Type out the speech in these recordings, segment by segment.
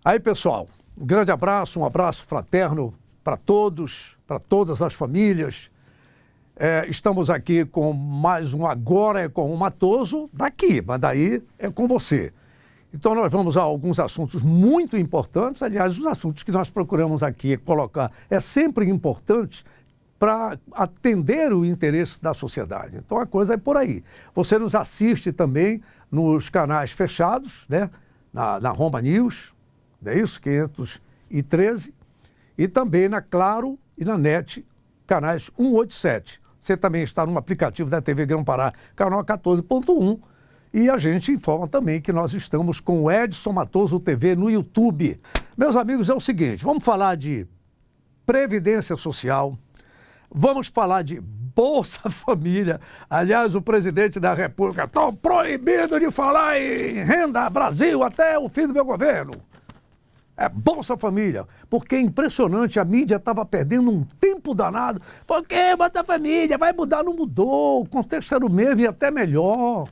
Aí, pessoal, um grande abraço, um abraço fraterno para todos, para todas as famílias. Estamos aqui com mais um Agora é com o Matoso, daqui, mas daí é com você. Então nós vamos a alguns assuntos muito importantes, aliás, os assuntos que nós procuramos aqui colocar sempre importantes para atender o interesse da sociedade. Então a coisa é por aí. Você nos assiste também nos canais fechados, né? Na Roma News, não é isso? 513, e também na Claro e na NET, canais 187. Você também está no aplicativo da TV Grão-Pará, canal 14.1, e a gente informa também que nós estamos com o Edson Matoso TV no YouTube. Meus amigos, é o seguinte, vamos falar de Previdência Social, vamos falar de Bolsa Família. Aliás, o presidente da República está proibido de falar em Renda Brasil até o fim do meu governo. É Bolsa Família, porque é impressionante, a mídia estava perdendo um tempo danado. Por que Bolsa Família? Vai mudar? Não mudou, o contexto era o mesmo e até melhor.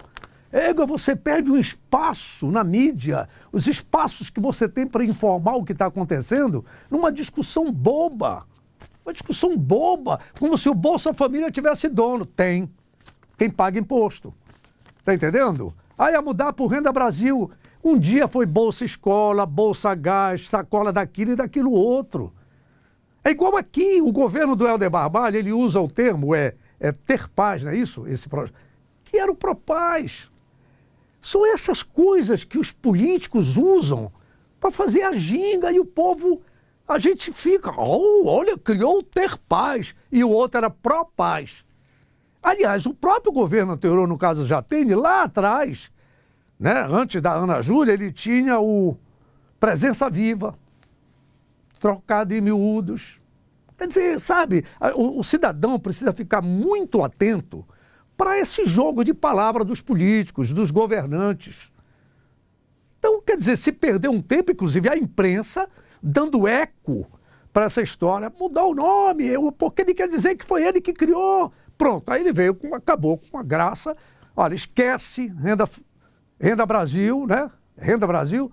Você perde um espaço na mídia, os espaços que você tem para informar o que está acontecendo, numa discussão boba. Uma discussão boba, como se o Bolsa Família tivesse dono. Tem. Quem paga imposto. Está entendendo? Aí ia mudar para o Renda Brasil. Um dia foi Bolsa Escola, Bolsa Gás, sacola daquilo e daquilo outro. É igual aqui, o governo do Helder Barbalho, ele usa o termo, ter paz, não é isso? Esse projeto, que era o Propaz. São essas coisas que os políticos usam para fazer a ginga e o povo, a gente fica, olha, criou o Ter Paz e o outro era Propaz. Aliás, o próprio governo anterior, no caso Jatene, lá atrás, né, antes da Ana Júlia, ele tinha o Presença Viva, trocado em miúdos. Quer dizer, sabe, o cidadão precisa ficar muito atento para esse jogo de palavra dos políticos, dos governantes. Então, quer dizer, se perdeu um tempo, inclusive a imprensa, dando eco para essa história, mudar o nome, porque ele quer dizer que foi ele que criou. Pronto, aí ele veio, acabou com a graça. Olha, esquece Renda Brasil, né? Renda Brasil,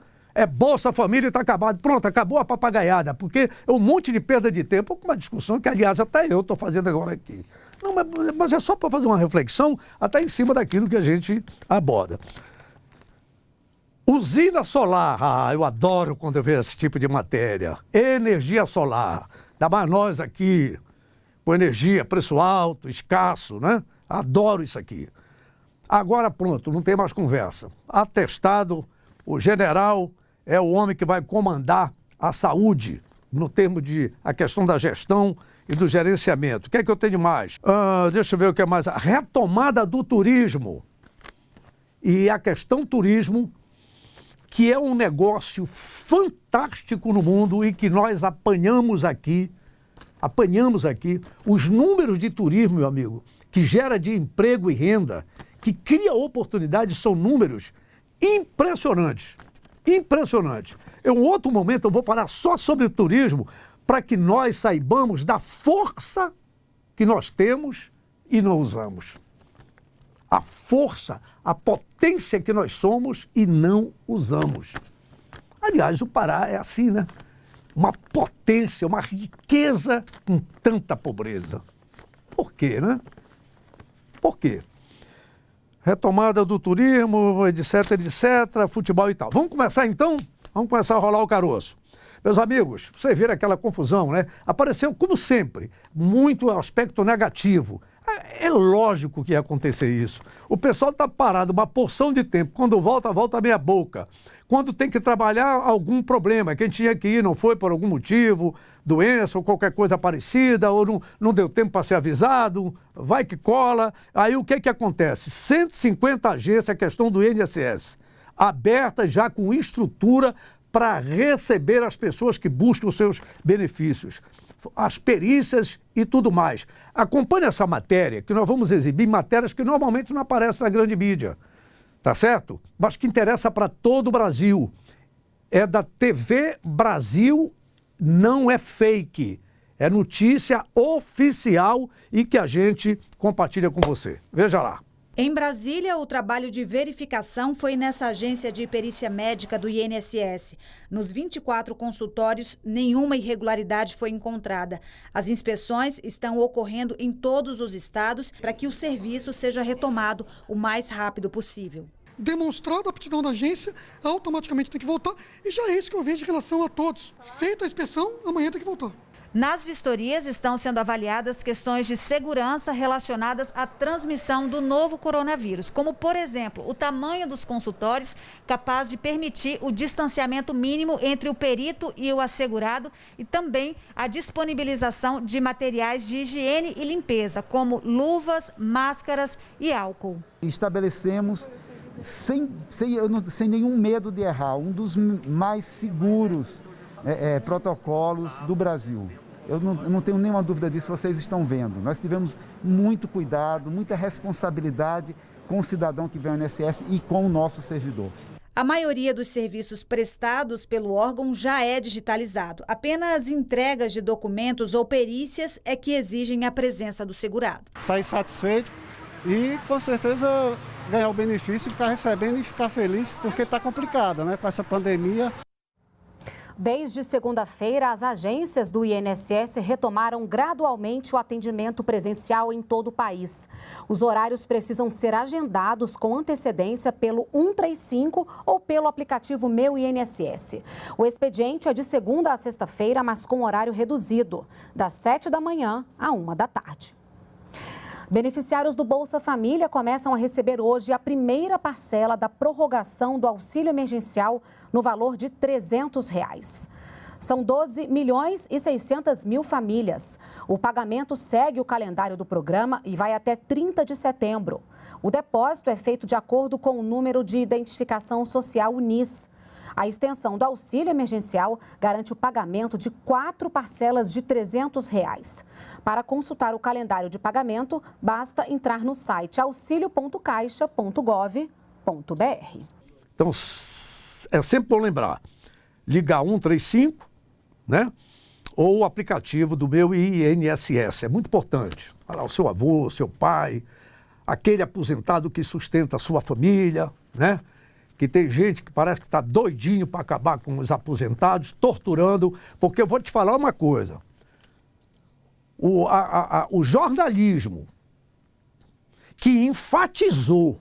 Bolsa Família, está acabado. Pronto, acabou a papagaiada, porque é um monte de perda de tempo, uma discussão que, aliás, até eu estou fazendo agora aqui. Não, mas é só para fazer uma reflexão até em cima daquilo que a gente aborda. Usina solar, eu adoro quando eu vejo esse tipo de matéria. Energia solar, ainda mais nós aqui, com energia, preço alto, escasso, né? Adoro isso aqui. Agora pronto, não tem mais conversa. Atestado, o general é o homem que vai comandar a saúde, no termo de a questão da gestão e do gerenciamento. O que é que eu tenho mais? Deixa eu ver o que é mais. A retomada do turismo. E a questão turismo, que é um negócio fantástico no mundo e que nós apanhamos aqui, os números de turismo, meu amigo, que gera de emprego e renda, que cria oportunidades, são números impressionantes. Impressionantes. Em um outro momento eu vou falar só sobre o turismo para que nós saibamos da força que nós temos e não usamos. A força, a potência que nós somos e não usamos. Aliás, o Pará é assim, né? Uma potência, uma riqueza com tanta pobreza. Por quê, né? Por quê? Retomada do turismo, etc, etc, futebol e tal. Vamos começar então? Vamos começar a rolar o caroço. Meus amigos, vocês viram aquela confusão, né? Apareceu, como sempre, muito aspecto negativo. É lógico que ia acontecer isso. O pessoal está parado uma porção de tempo. Quando volta, volta meia boca. Quando tem que trabalhar, algum problema. Quem tinha que ir não foi por algum motivo, doença ou qualquer coisa parecida, ou não deu tempo para ser avisado, vai que cola. Aí o que acontece? 150 agências, a questão do INSS, abertas já com estrutura para receber as pessoas que buscam os seus benefícios, as perícias e tudo mais. Acompanhe essa matéria, que nós vamos exibir matérias que normalmente não aparecem na grande mídia, tá certo? Mas que interessa para todo o Brasil. É da TV Brasil, não é fake. É notícia oficial e que a gente compartilha com você. Veja lá. Em Brasília, o trabalho de verificação foi nessa agência de perícia médica do INSS. Nos 24 consultórios, nenhuma irregularidade foi encontrada. As inspeções estão ocorrendo em todos os estados para que o serviço seja retomado o mais rápido possível. Demonstrada a aptidão da agência, automaticamente tem que voltar. E já é isso que eu vejo em relação a todos. Feita a inspeção, amanhã tem que voltar. Nas vistorias estão sendo avaliadas questões de segurança relacionadas à transmissão do novo coronavírus, como, por exemplo, o tamanho dos consultórios capaz de permitir o distanciamento mínimo entre o perito e o assegurado e também a disponibilização de materiais de higiene e limpeza, como luvas, máscaras e álcool. Estabelecemos, sem nenhum medo de errar, um dos mais seguros protocolos do Brasil. Eu não tenho nenhuma dúvida disso, vocês estão vendo. Nós tivemos muito cuidado, muita responsabilidade com o cidadão que vem ao INSS e com o nosso servidor. A maioria dos serviços prestados pelo órgão já é digitalizado. Apenas entregas de documentos ou perícias é que exigem a presença do segurado. Sair satisfeito e, com certeza, ganhar o benefício, ficar recebendo e ficar feliz, porque está complicado, né, com essa pandemia. Desde segunda-feira, as agências do INSS retomaram gradualmente o atendimento presencial em todo o país. Os horários precisam ser agendados com antecedência pelo 135 ou pelo aplicativo Meu INSS. O expediente é de segunda a sexta-feira, mas com horário reduzido, das 7 da manhã à 1 da tarde. Beneficiários do Bolsa Família começam a receber hoje a primeira parcela da prorrogação do auxílio emergencial no valor de R$ 300. São 12 milhões e 600 mil famílias. O pagamento segue o calendário do programa e vai até 30 de setembro. O depósito é feito de acordo com o número de identificação social UNIS. A extensão do auxílio emergencial garante o pagamento de 4 parcelas de R$ 300. Para consultar o calendário de pagamento, basta entrar no site auxilio.caixa.gov.br. Então, é sempre bom lembrar, ligar 135, né? Ou o aplicativo do Meu INSS, é muito importante. Olha lá, o seu avô, o seu pai, aquele aposentado que sustenta a sua família, né? Que tem gente que parece que está doidinho para acabar com os aposentados, torturando, porque eu vou te falar uma coisa, o jornalismo que enfatizou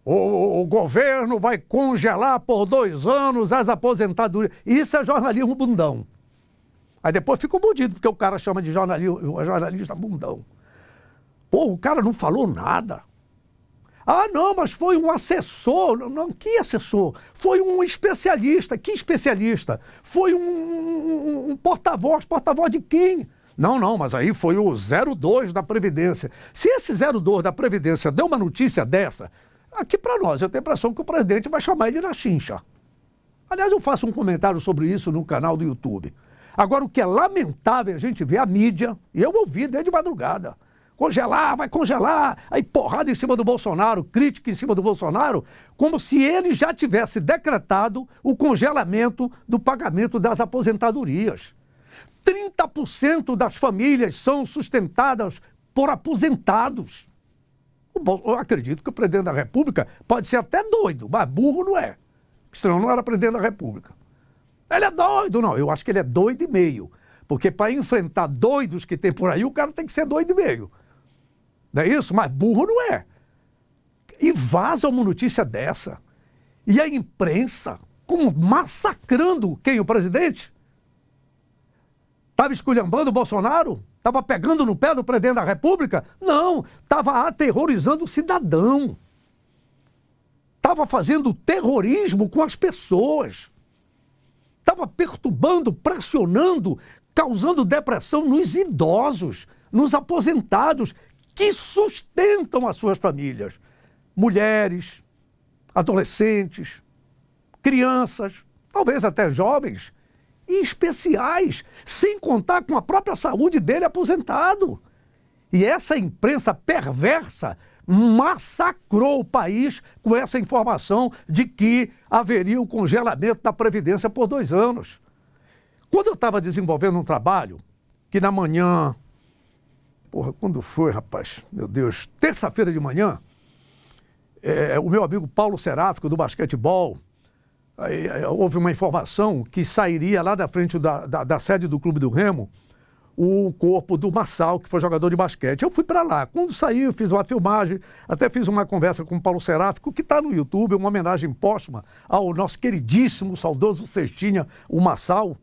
o governo vai congelar por 2 anos as aposentadorias, isso é jornalismo bundão. Aí depois fica bundido, porque o cara chama de jornalista bundão. Pô, o cara não falou nada. Ah, não, mas foi um assessor. Não, que assessor? Foi um especialista. Que especialista? Foi um porta-voz. Porta-voz de quem? Não, mas aí foi o 02 da Previdência. Se esse 02 da Previdência deu uma notícia dessa, aqui para nós, eu tenho a impressão que o presidente vai chamar ele na chincha. Aliás, eu faço um comentário sobre isso no canal do YouTube. Agora, o que é lamentável é a gente ver a mídia, e eu ouvi desde madrugada, congelar, vai congelar, aí porrada em cima do Bolsonaro, crítica em cima do Bolsonaro, como se ele já tivesse decretado o congelamento do pagamento das aposentadorias. 30% das famílias são sustentadas por aposentados. Eu acredito que o presidente da República pode ser até doido, mas burro não é. Senão não era presidente da República. Ele é doido, não. Eu acho que ele é doido e meio. Porque para enfrentar doidos que tem por aí, o cara tem que ser doido e meio. Não é isso? Mas burro não é. E vaza uma notícia dessa. E a imprensa, como massacrando quem? O presidente? Estava esculhambando o Bolsonaro? Estava pegando no pé do presidente da República? Não, estava aterrorizando o cidadão. Estava fazendo terrorismo com as pessoas. Estava perturbando, pressionando, causando depressão nos idosos, nos aposentados, que sustentam as suas famílias. Mulheres, adolescentes, crianças, talvez até jovens, e especiais, sem contar com a própria saúde dele aposentado. E essa imprensa perversa massacrou o país com essa informação de que haveria o congelamento da Previdência por 2 anos. Quando eu estava desenvolvendo um trabalho, que na manhã, quando foi, rapaz? Meu Deus, terça-feira de manhã, o meu amigo Paulo Seráfico, do basquetebol, houve uma informação que sairia lá da frente da sede do Clube do Remo o corpo do Marçal, que foi jogador de basquete. Eu fui para lá. Quando saiu, fiz uma filmagem, até fiz uma conversa com o Paulo Seráfico, que está no YouTube, uma homenagem póstuma ao nosso queridíssimo, saudoso Cestinha, o Marçal.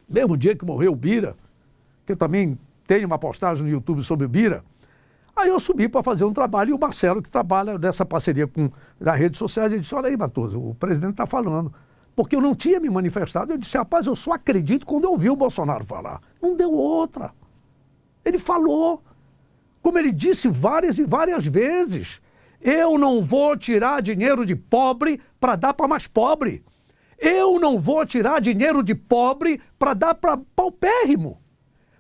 Mesmo dia que morreu o Bira, que eu também tenho uma postagem no YouTube sobre o Bira. Aí eu subi para fazer um trabalho e o Marcelo, que trabalha nessa parceria nas redes sociais, ele disse, olha aí, Matoso, o presidente está falando. Porque eu não tinha me manifestado. Eu disse, rapaz, eu só acredito quando eu ouvi o Bolsonaro falar. Não deu outra. Ele falou. Como ele disse várias e várias vezes, eu não vou tirar dinheiro de pobre para dar para mais pobre. Eu não vou tirar dinheiro de pobre para dar para paupérrimo.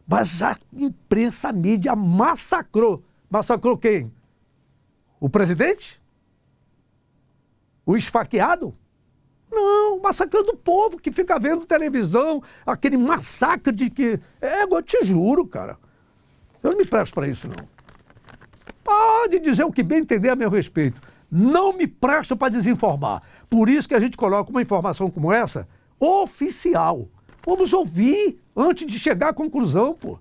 Mas a imprensa, a mídia massacrou. Massacrou quem? O presidente? O esfaqueado? Não, massacrando o povo que fica vendo televisão, aquele massacre de que... eu te juro, cara. Eu não me presto para isso, não. Pode dizer o que bem entender a meu respeito. Não me presto para desinformar. Por isso que a gente coloca uma informação como essa, oficial. Vamos ouvir antes de chegar à conclusão, pô.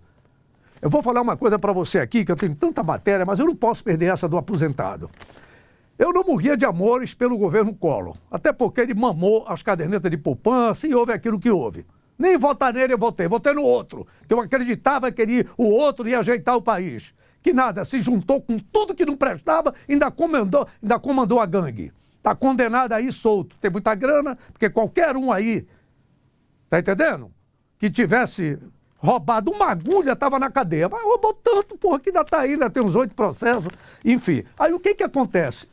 Eu vou falar uma coisa para você aqui, que eu tenho tanta matéria, mas eu não posso perder essa do aposentado. Eu não morria de amores pelo governo Collor, até porque ele mamou as cadernetas de poupança e houve aquilo que houve. Nem votar nele eu votei no outro, que eu acreditava que o outro ia ajeitar o país. Que nada, se juntou com tudo que não prestava e ainda comandou a gangue. Está condenado aí solto, tem muita grana, porque qualquer um aí, tá entendendo? Que tivesse roubado uma agulha, estava na cadeia. Mas roubou tanto, porra, que ainda está aí, ainda tem uns 8 processos, enfim. Aí o que acontece?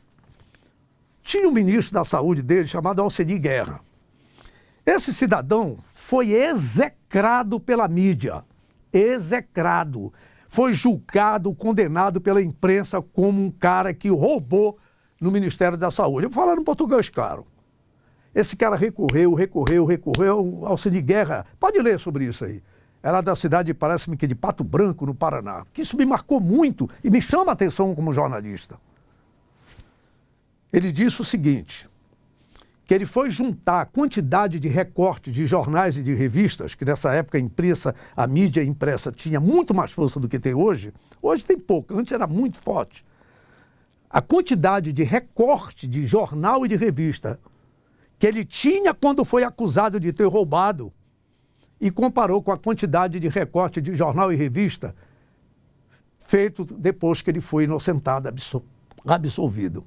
Tinha um ministro da saúde dele chamado Alceni Guerra. Esse cidadão foi execrado pela mídia. Execrado. Foi julgado, condenado pela imprensa como um cara que roubou no Ministério da Saúde. Eu vou falar no português claro. Esse cara recorreu, Alceni Guerra. Pode ler sobre isso aí. Ela é da cidade, parece-me que de Pato Branco, no Paraná. Que isso me marcou muito e me chama a atenção como jornalista. Ele disse o seguinte, que ele foi juntar a quantidade de recortes de jornais e de revistas, que nessa época a mídia impressa tinha muito mais força do que tem hoje. Hoje tem pouco, antes era muito forte. A quantidade de recorte de jornal e de revista que ele tinha quando foi acusado de ter roubado e comparou com a quantidade de recorte de jornal e revista feito depois que ele foi inocentado, absolvido.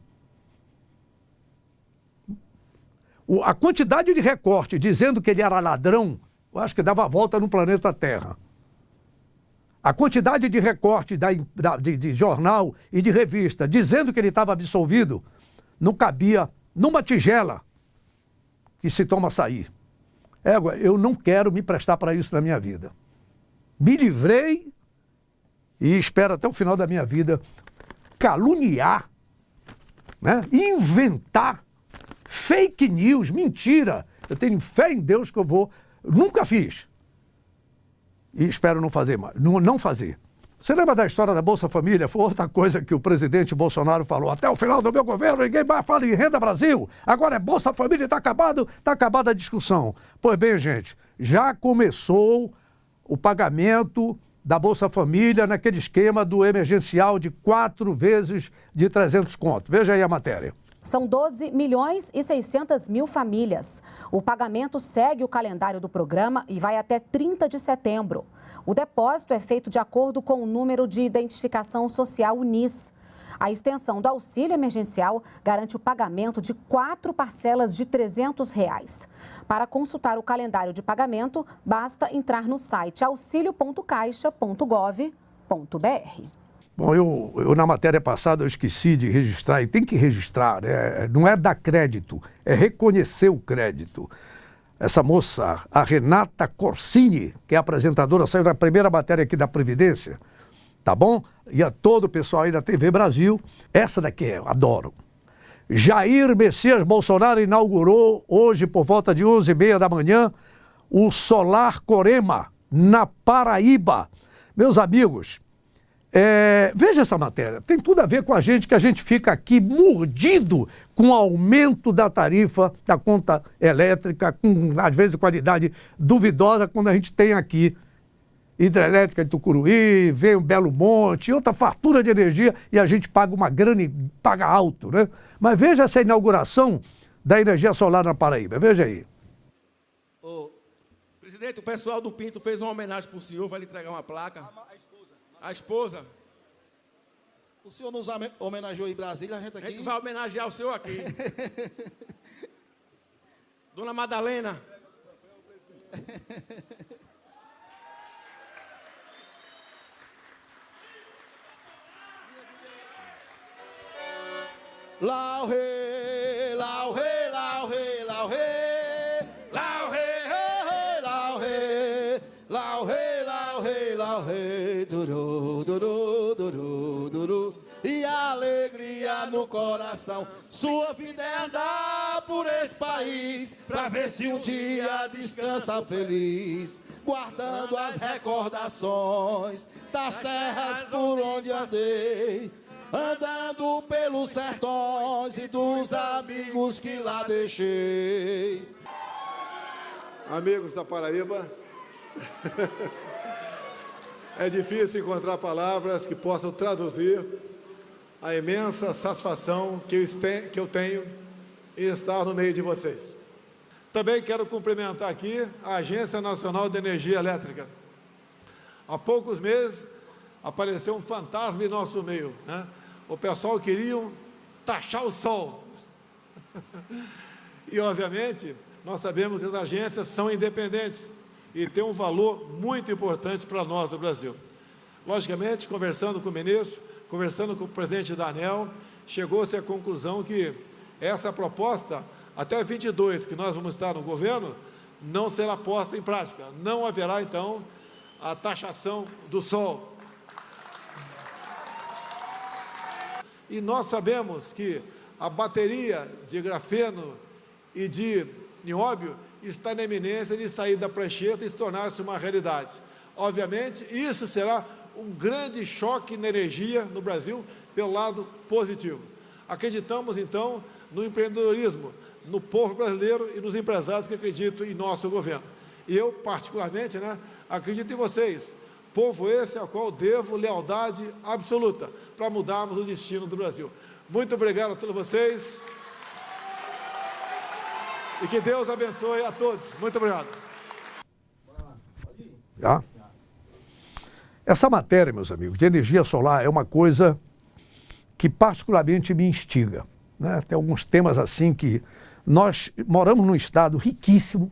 A quantidade de recorte dizendo que ele era ladrão, eu acho que dava a volta no planeta Terra. A quantidade de recorte de jornal e de revista dizendo que ele estava absolvido não cabia numa tigela que se toma açaí. Eu não quero me prestar para isso na minha vida. Me livrei e espero até o final da minha vida caluniar, né? Inventar fake news, mentira. Eu tenho fé em Deus que nunca fiz. E espero não fazer mais, não fazer. Você lembra da história da Bolsa Família? Foi outra coisa que o presidente Bolsonaro falou. Até o final do meu governo, ninguém mais fala em Renda Brasil. Agora é Bolsa Família, está acabada a discussão. Pois bem, gente, já começou o pagamento da Bolsa Família naquele esquema do emergencial de 4 vezes de 300 conto. Veja aí a matéria. São 12 milhões e 600 mil famílias. O pagamento segue o calendário do programa e vai até 30 de setembro. O depósito é feito de acordo com o número de identificação social UNIS. A extensão do auxílio emergencial garante o pagamento de 4 parcelas de R$ 300. Para consultar o calendário de pagamento, basta entrar no site auxilio.caixa.gov.br. Bom, eu na matéria passada eu esqueci de registrar, e tem que registrar, né? Não é dar crédito, é reconhecer o crédito. Essa moça, a Renata Corsini, que é apresentadora, saiu na primeira matéria aqui da Previdência, tá bom? E a todo o pessoal aí da TV Brasil, essa daqui eu adoro. Jair Messias Bolsonaro inaugurou hoje, por volta de 11h30 da manhã, o Solar Corema, na Paraíba. Meus amigos, Veja essa matéria, tem tudo a ver com a gente, que a gente fica aqui mordido com o aumento da tarifa da conta elétrica, com, às vezes, qualidade duvidosa, quando a gente tem aqui hidrelétrica de Tucuruí, vem o Belo Monte, outra fartura de energia, e a gente paga uma grana e paga alto, né? Mas veja essa inauguração da energia solar na Paraíba, veja aí. Ô, presidente, o pessoal do Pinto fez uma homenagem para o senhor, vai lhe entregar uma placa. A esposa. O senhor nos homenageou em Brasília, a gente aqui... A gente vai homenagear o senhor aqui. Dona Madalena. Lau rei, lau rei, lau rei, lau rei, lau rei, lau rei, lau rei, lau rei, lau rei, duru, duru, duru, duru, e alegria no coração. Sua vida é andar por esse país, pra ver se um dia descansa feliz, guardando as recordações das terras por onde andei, andando pelos sertões e dos amigos que lá deixei. Amigos da Paraíba, é difícil encontrar palavras que possam traduzir a imensa satisfação que eu tenho em estar no meio de vocês. Também quero cumprimentar aqui a Agência Nacional de Energia Elétrica. Há poucos meses apareceu um fantasma em nosso meio, né? O pessoal queria taxar o sol. E, obviamente, nós sabemos que as agências são independentes e têm um valor muito importante para nós do Brasil. Logicamente, conversando com o ministro, conversando com o presidente da ANEEL, chegou-se à conclusão que essa proposta, até 22, que nós vamos estar no governo, não será posta em prática. Não haverá, então, a taxação do sol. E nós sabemos que a bateria de grafeno e de nióbio está na iminência de sair da prancheta e se tornar-se uma realidade. Obviamente, isso será um grande choque na energia no Brasil pelo lado positivo. Acreditamos, então, no empreendedorismo, no povo brasileiro e nos empresários que acreditam em nosso governo. E eu, particularmente, acredito em vocês. Povo esse ao qual devo lealdade absoluta para mudarmos o destino do Brasil. Muito obrigado a todos vocês e que Deus abençoe a todos. Muito obrigado. Essa matéria, meus amigos, de energia solar é uma coisa que particularmente me instiga, né? Tem alguns temas assim que nós moramos num estado riquíssimo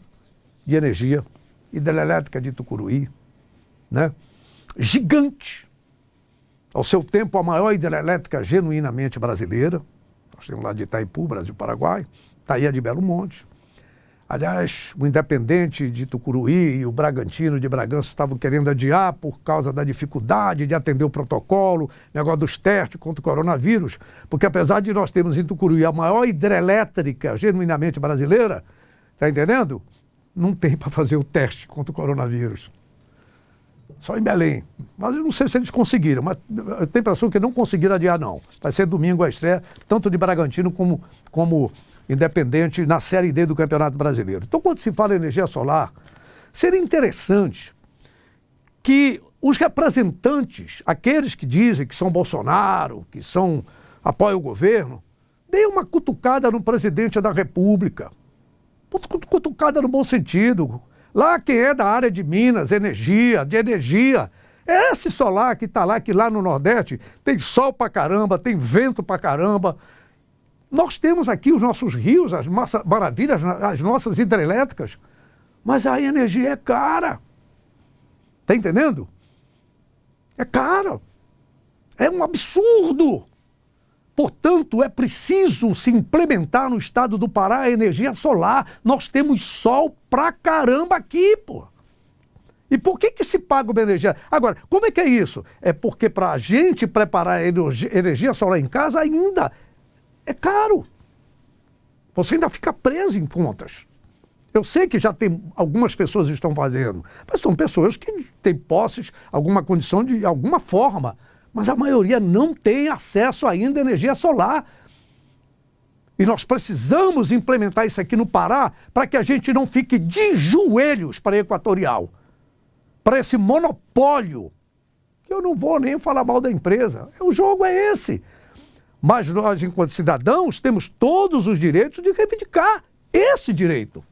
de energia, hidrelétrica de Tucuruí, né? Gigante, ao seu tempo a maior hidrelétrica genuinamente brasileira. Nós temos lá de Itaipu, Brasil-Paraguai, está aí a de Belo Monte. Aliás, o Independente de Tucuruí e o Bragantino de Bragança estavam querendo adiar por causa da dificuldade de atender o protocolo, negócio dos testes contra o coronavírus, porque apesar de nós termos em Tucuruí a maior hidrelétrica genuinamente brasileira, está entendendo? Não tem para fazer o teste contra o coronavírus. Só em Belém. Mas eu não sei se eles conseguiram, mas eu tenho a impressão que não conseguiram adiar, não. Vai ser domingo a estreia, tanto de Bragantino como Independente na Série D do Campeonato Brasileiro. Então, quando se fala em energia solar, seria interessante que os representantes, aqueles que dizem que são Bolsonaro, que apoiam o governo, deem uma cutucada no presidente da República. Cutucada no bom sentido. Lá quem é da área de Minas, de energia, é esse solar que está lá, que lá no Nordeste tem sol pra caramba, tem vento pra caramba. Nós temos aqui os nossos rios, as maravilhas, as nossas hidrelétricas, mas a energia é cara. Está entendendo? É cara. É um absurdo. Portanto, é preciso se implementar no estado do Pará a energia solar. Nós temos sol pra caramba aqui, pô. E por que se paga uma energia? Agora, como é que é isso? É porque para a gente preparar a energia solar em casa ainda é caro. Você ainda fica preso em contas. Eu sei que já tem algumas pessoas que estão fazendo, mas são pessoas que têm posses, alguma condição de alguma forma. Mas a maioria não tem acesso ainda à energia solar. E nós precisamos implementar isso aqui no Pará para que a gente não fique de joelhos para a Equatorial, para esse monopólio. Eu não vou nem falar mal da empresa. O jogo é esse. Mas nós, enquanto cidadãos, temos todos os direitos de reivindicar esse direito.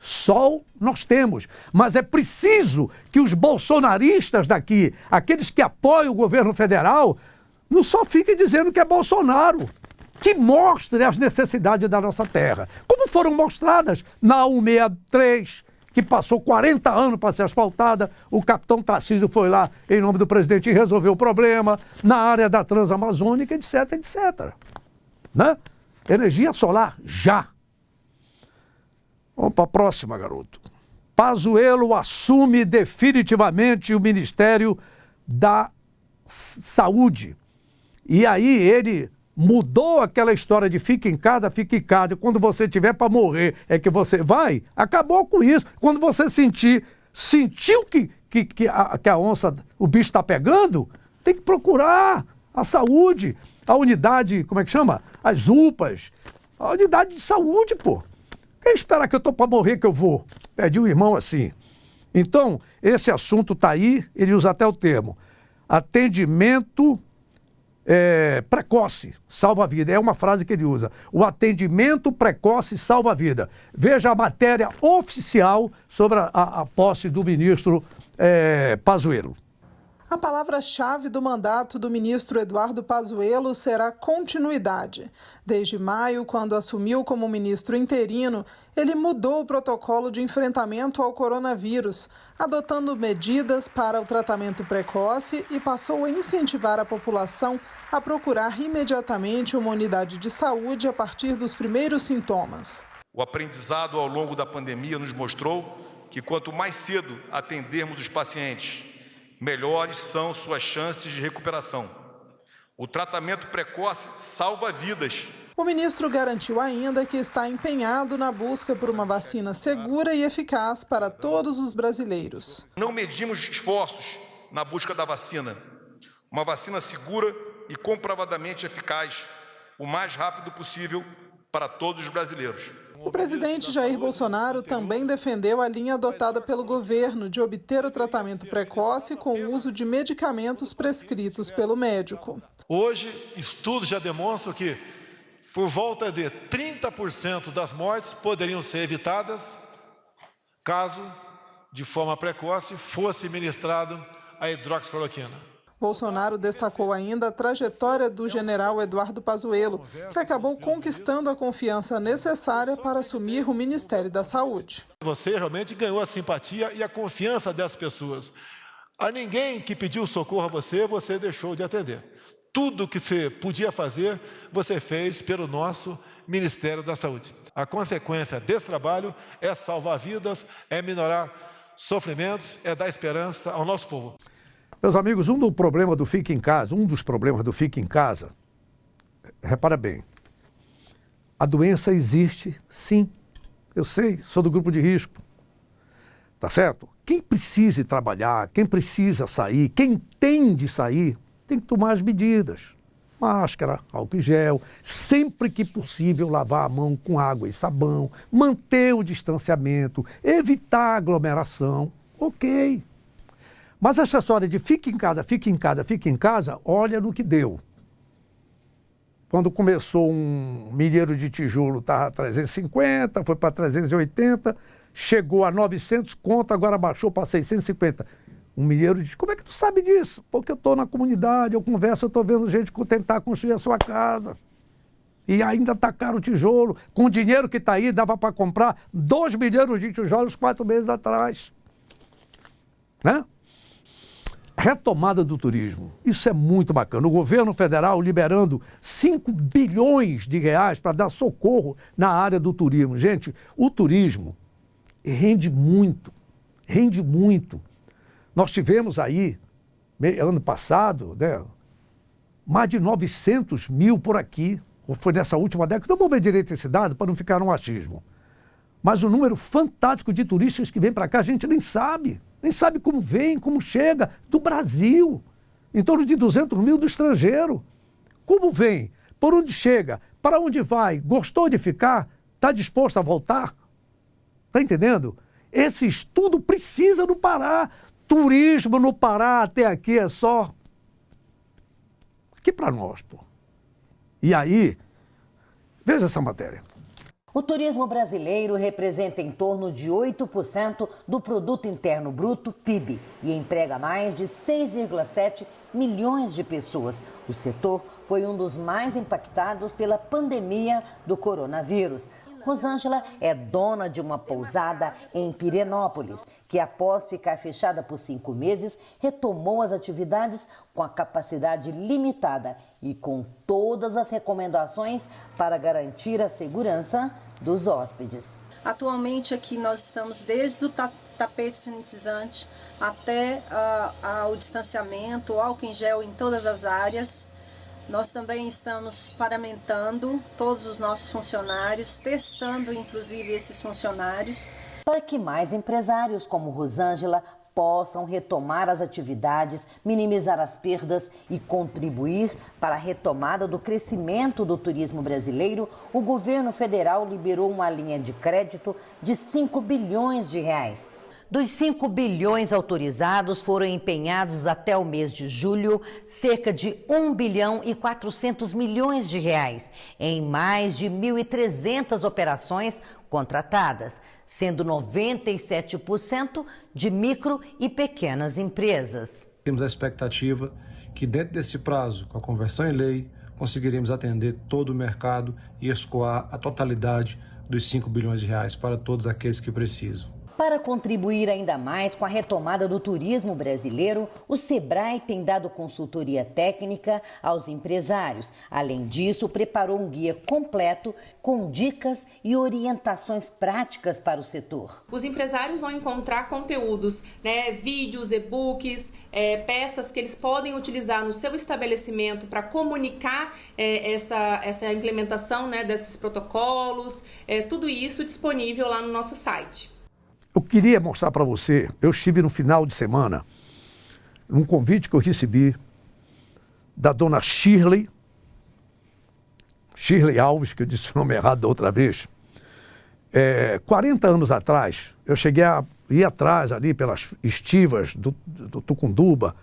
Só nós temos. Mas é preciso que os bolsonaristas daqui, aqueles que apoiam o governo federal, não só fiquem dizendo que é Bolsonaro, que mostre as necessidades da nossa terra. Como foram mostradas na 163, que passou 40 anos para ser asfaltada, o capitão Tarcísio foi lá em nome do presidente e resolveu o problema, na área da Transamazônica, etc, etc. Né? Energia solar, já. Vamos para a próxima, garoto. Pazuello assume definitivamente o Ministério da Saúde. E aí ele mudou aquela história de fica em casa, quando você tiver para morrer é que você vai, acabou com isso. Quando você sentiu que a onça, o bicho está pegando, tem que procurar a saúde, a unidade, como é que chama? As UPAs, a unidade de saúde, pô. Quem espera que eu estou para morrer que eu vou? Perdi um irmão assim. Então, esse assunto está aí, ele usa até o termo atendimento precoce, salva a vida. É uma frase que ele usa. O atendimento precoce salva a vida. Veja a matéria oficial sobre a posse do ministro Pazuello. A palavra-chave do mandato do ministro Eduardo Pazuello será continuidade. Desde maio, quando assumiu como ministro interino, ele mudou o protocolo de enfrentamento ao coronavírus, adotando medidas para o tratamento precoce e passou a incentivar a população a procurar imediatamente uma unidade de saúde a partir dos primeiros sintomas. O aprendizado ao longo da pandemia nos mostrou que quanto mais cedo atendermos os pacientes, melhores são suas chances de recuperação. O tratamento precoce salva vidas. O ministro garantiu ainda que está empenhado na busca por uma vacina segura e eficaz para todos os brasileiros. Não medimos esforços na busca da vacina. Uma vacina segura e comprovadamente eficaz, o mais rápido possível para todos os brasileiros. O presidente Jair Bolsonaro também defendeu a linha adotada pelo governo de obter o tratamento precoce com o uso de medicamentos prescritos pelo médico. Hoje, estudos já demonstram que por volta de 30% das mortes poderiam ser evitadas caso, de forma precoce, fosse ministrado a hidroxicloroquina. Bolsonaro destacou ainda a trajetória do general Eduardo Pazuello, que acabou conquistando a confiança necessária para assumir o Ministério da Saúde. Você realmente ganhou a simpatia e a confiança das pessoas. A ninguém que pediu socorro a você, você deixou de atender. Tudo que você podia fazer, você fez pelo nosso Ministério da Saúde. A consequência desse trabalho é salvar vidas, é minorar sofrimentos, é dar esperança ao nosso povo. Meus amigos, um dos problemas do Fique em Casa, repara bem, a doença existe, sim, eu sei, sou do grupo de risco, tá certo? Quem precisa trabalhar, quem precisa sair, quem tem de sair, tem que tomar as medidas. Máscara, álcool em gel, sempre que possível lavar a mão com água e sabão, manter o distanciamento, evitar aglomeração, ok. Mas essa história de fique em casa, olha no que deu. Quando começou um milheiro de tijolo, estava 350, foi para 380, chegou a 900 conto, agora baixou para 650. Um milheiro de... Como é que tu sabe disso? Porque eu estou na comunidade, eu converso, eu estou vendo gente tentar construir a sua casa. E ainda está caro o tijolo. Com o dinheiro que está aí, dava para comprar 2 milheiros de tijolos 4 meses atrás. Né? Retomada do turismo. Isso é muito bacana. O governo federal liberando 5 bilhões de reais para dar socorro na área do turismo. Gente, o turismo rende muito, rende muito. Nós tivemos aí, ano passado, né, mais de 900 mil por aqui. Foi nessa última década. Não vou ver direito esse dado para não ficar um achismo. Mas o número fantástico de turistas que vêm para cá, a gente nem sabe. Nem sabe como vem, como chega, do Brasil. em torno de 200 mil do estrangeiro. Como vem? Por onde chega? Para onde vai? Gostou de ficar? Está disposto a voltar? Está entendendo? Esse estudo precisa no Pará. Turismo no Pará até aqui é só aqui para nós, pô. E aí, veja essa matéria. O turismo brasileiro representa em torno de 8% do Produto Interno Bruto, PIB, e emprega mais de 6,7 milhões de pessoas. O setor foi um dos mais impactados pela pandemia do coronavírus. Rosângela é dona de uma pousada em Pirenópolis, que após ficar fechada por 5 meses, retomou as atividades com a capacidade limitada e com todas as recomendações para garantir a segurança dos hóspedes. Atualmente aqui nós estamos desde o tapete sanitizante até o distanciamento, o álcool em gel em todas as áreas. Nós também estamos paramentando todos os nossos funcionários, testando inclusive esses funcionários. Para que mais empresários como Rosângela possam retomar as atividades, minimizar as perdas e contribuir para a retomada do crescimento do turismo brasileiro, o governo federal liberou uma linha de crédito de 5 bilhões de reais. Dos 5 bilhões autorizados, foram empenhados até o mês de julho cerca de 1 bilhão e 400 milhões de reais em mais de 1.300 operações contratadas, sendo 97% de micro e pequenas empresas. Temos a expectativa que dentro desse prazo, com a conversão em lei, conseguiremos atender todo o mercado e escoar a totalidade dos 5 bilhões de reais para todos aqueles que precisam. Para contribuir ainda mais com a retomada do turismo brasileiro, o Sebrae tem dado consultoria técnica aos empresários. Além disso, preparou um guia completo com dicas e orientações práticas para o setor. Os empresários vão encontrar conteúdos, vídeos, e-books, peças que eles podem utilizar no seu estabelecimento para comunicar essa implementação desses protocolos, tudo isso disponível lá no nosso site. Eu queria mostrar para você, eu estive no final de semana, num convite que eu recebi da dona Shirley Alves, que eu disse o nome errado da outra vez. 40 anos atrás, eu cheguei a ir atrás ali pelas estivas do Tucunduba,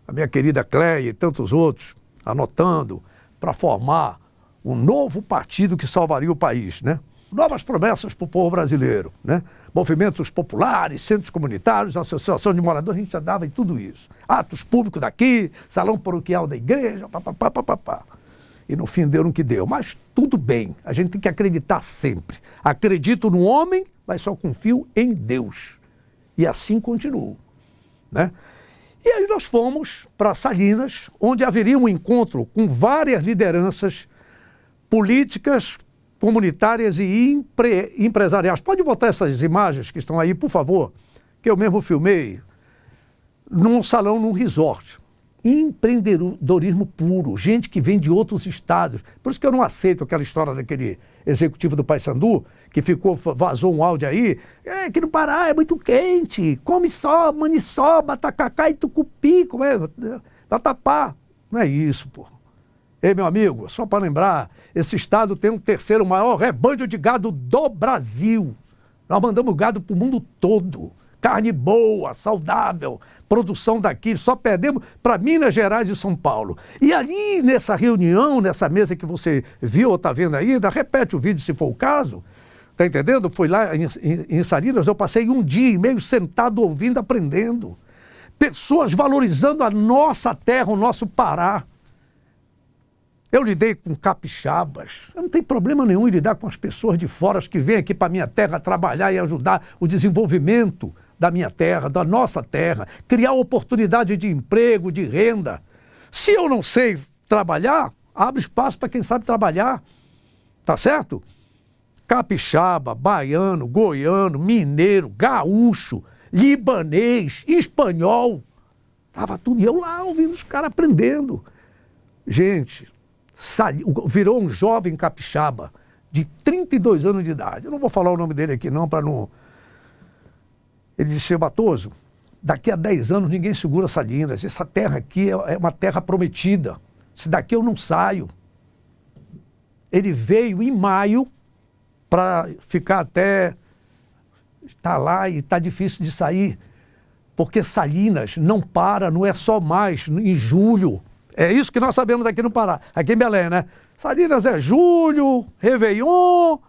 a minha querida Cléia e tantos outros, anotando para formar um novo partido que salvaria o país, né? Novas promessas para o povo brasileiro, né? Movimentos populares, centros comunitários, associação de moradores, a gente andava em tudo isso. Atos públicos daqui, salão paroquial da igreja, papapá. E no fim deu no que deu. Mas tudo bem, a gente tem que acreditar sempre. Acredito no homem, mas só confio em Deus. E assim continuo, né? E aí nós fomos para Salinas, onde haveria um encontro com várias lideranças políticas, comunitárias e empresariais. Pode botar essas imagens que estão aí, por favor, que eu mesmo filmei, num salão, num resort. Empreendedorismo puro, gente que vem de outros estados. Por isso que eu não aceito aquela história daquele executivo do Paysandu, que vazou um áudio aí, que no Pará é muito quente, come só maniçoba, tacacá e tucupi, vatapá. Não é isso, pô. Ei, meu amigo, só para lembrar, esse estado tem o 3º maior rebanho de gado do Brasil. Nós mandamos gado para o mundo todo. Carne boa, saudável, produção daqui. Só perdemos para Minas Gerais e São Paulo. E ali nessa reunião, nessa mesa que você viu ou está vendo ainda, repete o vídeo se for o caso, tá entendendo? Foi lá em Salinas, eu passei 1 dia e meio sentado ouvindo, aprendendo. Pessoas valorizando a nossa terra, o nosso Pará. Eu lidei com capixabas, eu não tenho problema nenhum em lidar com as pessoas de fora que vêm aqui para a minha terra trabalhar e ajudar o desenvolvimento da minha terra, da nossa terra, criar oportunidade de emprego, de renda. Se eu não sei trabalhar, abre espaço para quem sabe trabalhar, tá certo? Capixaba, baiano, goiano, mineiro, gaúcho, libanês, espanhol, estava tudo, e eu lá ouvindo os caras aprendendo. Gente, virou um jovem capixaba de 32 anos de idade. Eu não vou falar o nome dele aqui não, para não... Ele disse: Matoso, daqui a 10 anos ninguém segura Salinas. Essa terra aqui é uma terra prometida. Se daqui eu não saio. Ele veio em maio para ficar até... Está lá e está difícil de sair. Porque Salinas não para, não é só mais em julho. É isso que nós sabemos aqui no Pará, aqui em Belém, né? Salinas é julho, Réveillon,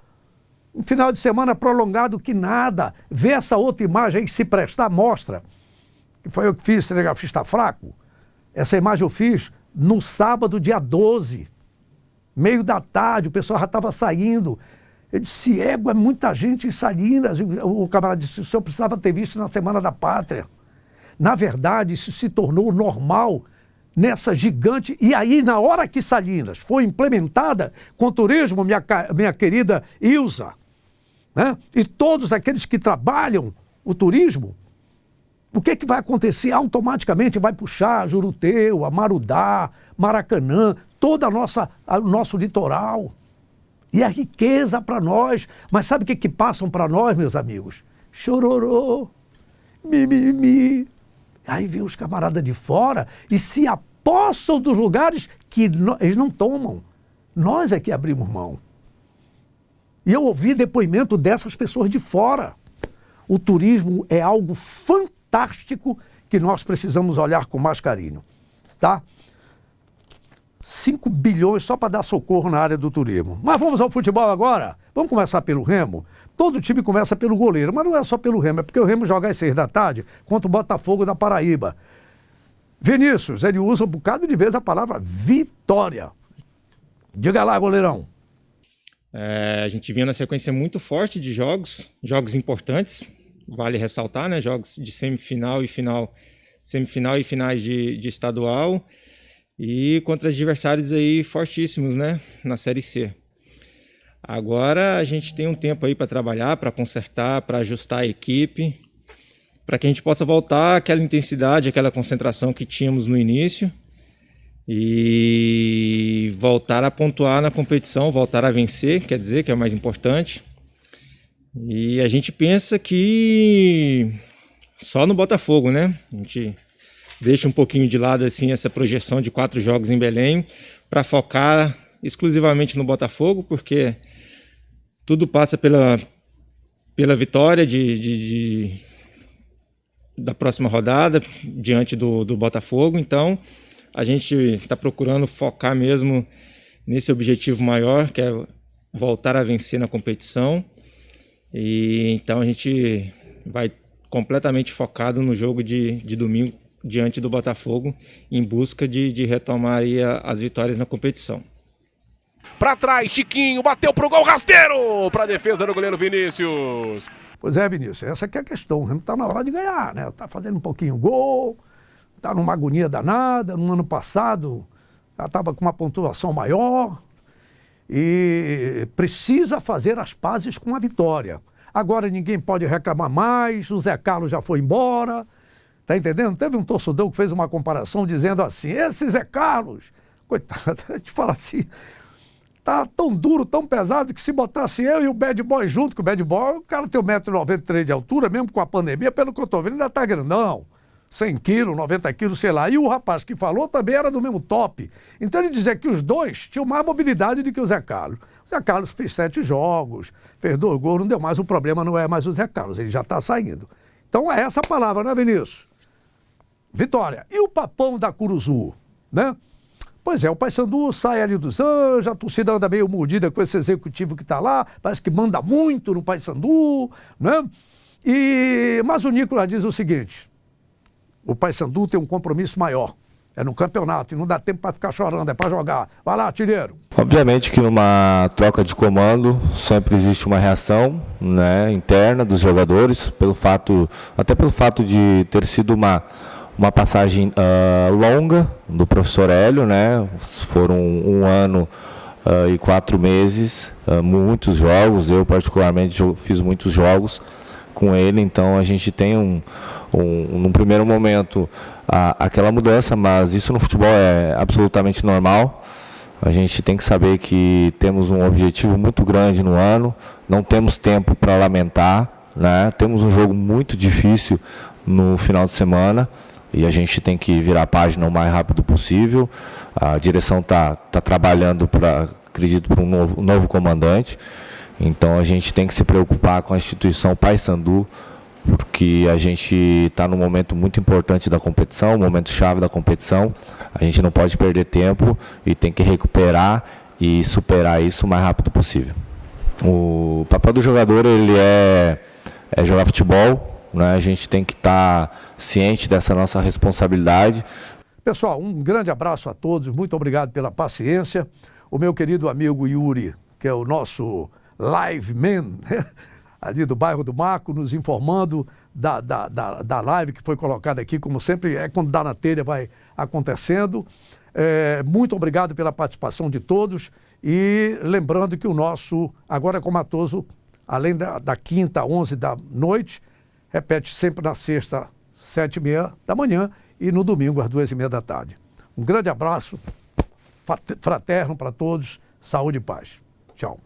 um final de semana prolongado que nada. Vê essa outra imagem aí, se prestar, mostra. Que foi eu que fiz, cinegrafista fraco. Essa imagem eu fiz no sábado, dia 12. Meio da tarde, o pessoal já estava saindo. Eu disse, égua, é muita gente em Salinas. O camarada disse, o senhor precisava ter visto na Semana da Pátria. Na verdade, isso se tornou normal nessa gigante... E aí, na hora que Salinas foi implementada com o turismo, minha querida Ilza, né? E todos aqueles que trabalham o turismo, o que vai acontecer? Automaticamente vai puxar Juruteu, Amarudá, Maracanã, todo o nosso litoral. E a riqueza para nós. Mas sabe o que passam para nós, meus amigos? Chororô, mimimi. Aí vem os camaradas de fora e se apossam dos lugares que eles não tomam. Nós é que abrimos mão. E eu ouvi depoimento dessas pessoas de fora. O turismo é algo fantástico que nós precisamos olhar com mais carinho. Tá? 5 bilhões só para dar socorro na área do turismo. Mas vamos ao futebol agora? Vamos começar pelo Remo? Todo time começa pelo goleiro, mas não é só pelo Remo, é porque o Remo joga às 6 da tarde contra o Botafogo da Paraíba. Vinícius, ele usa um bocado de vezes a palavra vitória. Diga lá, goleirão. A gente vinha na sequência muito forte de jogos importantes, vale ressaltar, né? Jogos de semifinal e finais de estadual e contra adversários aí fortíssimos, né? Na Série C. Agora a gente tem um tempo aí para trabalhar, para consertar, para ajustar a equipe, para que a gente possa voltar àquela intensidade, àquela concentração que tínhamos no início e voltar a pontuar na competição, voltar a vencer, quer dizer, que é o mais importante. E a gente pensa que só no Botafogo, né? A gente deixa um pouquinho de lado assim essa projeção de 4 jogos em Belém para focar exclusivamente no Botafogo, porque tudo passa pela vitória da próxima rodada diante do Botafogo. Então, a gente está procurando focar mesmo nesse objetivo maior, que é voltar a vencer na competição. E então a gente vai completamente focado no jogo de domingo diante do Botafogo, em busca de retomar aí as vitórias na competição. Para trás, Chiquinho, bateu pro gol, rasteiro para a defesa do goleiro Vinícius. Pois é, Vinícius, essa aqui é a questão. O Remo está na hora de ganhar, né? Está fazendo um pouquinho gol, está numa agonia danada. No ano passado já estava com uma pontuação maior e precisa fazer as pazes com a vitória. Agora ninguém pode reclamar mais, o Zé Carlos já foi embora, tá entendendo? Teve um torcedor que fez uma comparação dizendo assim, esse Zé Carlos, coitado, a gente fala assim, tá tão duro, tão pesado, que se botasse eu e o Bad Boy junto, que o Bad Boy, o cara tem 1,93 m de altura, mesmo com a pandemia, pelo que eu tô vendo, ainda tá grandão. 100 quilos, 90 quilos, sei lá. E o rapaz que falou também era do mesmo top. Então ele dizia que os dois tinham mais mobilidade do que o Zé Carlos. O Zé Carlos fez 7 jogos, fez 2 gols, não deu mais. O problema não é mais o Zé Carlos, ele já está saindo. Então é essa palavra, né, Vinícius? Vitória. E o papão da Curuzu, né? Pois é, o Paysandu sai ali dos Anjos, a torcida anda meio mordida com esse executivo que está lá, parece que manda muito no Paysandu, né? Mas o Nicolas diz o seguinte, o Paysandu tem um compromisso maior, é no campeonato e não dá tempo para ficar chorando, é para jogar. Vai lá, artilheiro. Obviamente que numa troca de comando sempre existe uma reação, né, interna dos jogadores, até pelo fato de ter sido uma passagem longa do professor Hélio, né? Foram 1 ano e 4 meses, muitos jogos, eu particularmente fiz muitos jogos com ele, então a gente tem num primeiro momento aquela mudança, mas isso no futebol é absolutamente normal. A gente tem que saber que temos um objetivo muito grande no ano, não temos tempo para lamentar, né? Temos um jogo muito difícil no final de semana e a gente tem que virar a página o mais rápido possível. A direção está trabalhando, acredito, para um novo comandante. Então a gente tem que se preocupar com a instituição Paysandu, porque a gente está num momento muito importante da competição, um momento chave da competição. A gente não pode perder tempo e tem que recuperar e superar isso o mais rápido possível. O papel do jogador ele é jogar futebol, né? A gente tem que estar ciente dessa nossa responsabilidade. Pessoal, um grande abraço a todos, muito obrigado pela paciência. O meu querido amigo Yuri, que é o nosso live man, né? Ali do bairro do Marco, nos informando da live que foi colocada aqui, como sempre, quando dá na telha vai acontecendo. Muito obrigado pela participação de todos e lembrando que o nosso Agora com Matoso, além da quinta, 11 da noite, repete sempre na sexta, 7h30 da manhã e no domingo, às 2h30 da tarde. Um grande abraço fraterno para todos, saúde e paz. Tchau.